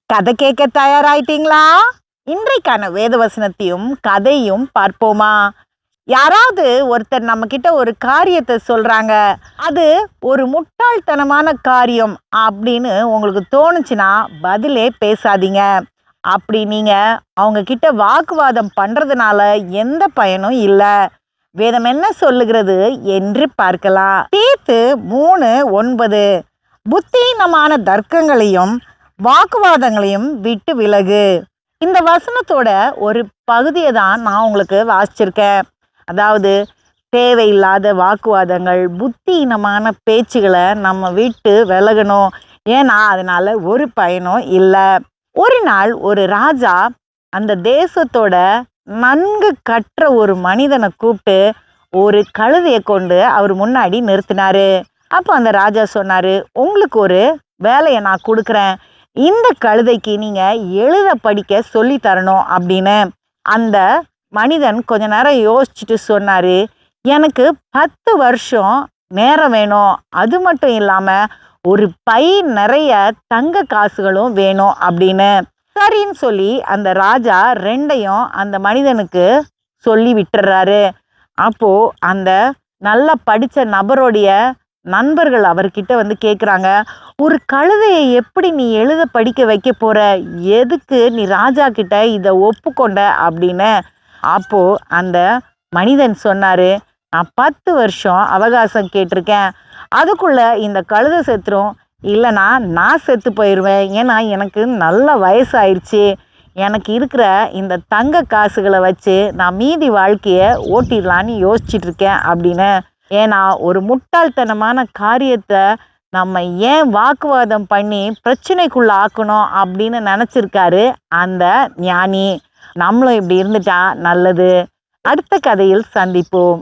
கதை கேட்க தயாராயிட்டீங்களா? இன்றைக்கான வேத வசனத்தையும் கதையும் பார்ப்போமா? யாராவது ஒருத்தர் நம்ம கிட்ட ஒரு காரியத்தை சொல்றாங்க, அது ஒரு முட்டாள்தனமான காரியம் அப்படின்னு உங்களுக்கு தோணுச்சுன்னா பதிலே பேசாதீங்க. அப்படி நீங்க அவங்க கிட்ட வாக்குவாதம் பண்றதுனால எந்த பயனும் இல்ல. வேதம் என்ன சொல்லுகிறது என்று பார்க்கலாம். தீத்து 3:9 புத்தீனமான தர்க்கங்களையும் வாக்குவாதங்களையும் விட்டு விலகு. இந்த வசனத்தோட ஒரு பகுதியை தான் நான் உங்களுக்கு வாசிச்சிருக்கேன். அதாவது தேவையில்லாத வாக்குவாதங்கள், புத்தியினமான பேச்சுகளை நம்ம விட்டு விலகணும். ஏன்னா அதனால ஒரு பயனும் இல்லை. ஒரு நாள் ஒரு ராஜா அந்த தேசத்தோட நன்கு கற்ற ஒரு மனிதனை கூப்பிட்டு ஒரு கழுதையை கொண்டு அவர் முன்னாடி நிறுத்தினாரு. அப்போ அந்த ராஜா சொன்னாரு, உங்களுக்கு ஒரு வேலையை நான் கொடுக்குறேன். இந்த கழுதைக்கு நீங்க எழுத படிக்க சொல்லி தரணும் அப்படின்னு. அந்த மனிதன் கொஞ்ச நேரம் யோசிச்சுட்டு சொன்னாரு, எனக்கு 10 வருஷம் நேரம் வேணும். அது மட்டும் இல்லாம ஒரு பை நிறைய தங்க காசுகளும் வேணும் அப்படின்னு. சரின்னு சொல்லி அந்த ராஜா ரெண்டையும் அந்த மனிதனுக்கு சொல்லி விட்டுறாரு. அப்போ அந்த நல்லா படிச்ச நபருடைய நண்பர்கள் அவர்கிட்ட வந்து கேட்குறாங்க, ஒரு கழுதையை எப்படி நீ எழுத படிக்க வைக்க போற? எதுக்கு நீ ராஜா கிட்ட இதை ஒப்புக்கொண்ட அப்படின்னு. அப்போ அந்த மனிதன் சொன்னாரு, நான் 10 வருஷம் அவகாசம் கேட்டிருக்கேன். அதுக்குள்ள இந்த கழுதை செத்துரும், இல்லைனா நான் செத்து போயிடுவேன். ஏன்னா எனக்கு நல்ல வயசாயிருச்சு. எனக்கு இருக்கிற இந்த தங்க காசுகளை வச்சு நான் மீதி வாழ்க்கையை ஓட்டிடலான்னு யோசிச்சுட்டு இருக்கேன் அப்படின்னு. ஏன்னா ஒரு முட்டாள்தனமான காரியத்தை நம்ம ஏன் வாக்குவாதம் பண்ணி பிரச்சனைக்குள்ள ஆக்கணும் அப்படின்னு நினச்சிருக்காரு அந்த ஞானி. நம்மளும் இப்படி இருந்துட்டா நல்லது. அடுத்த கதையில் சந்திப்போம்.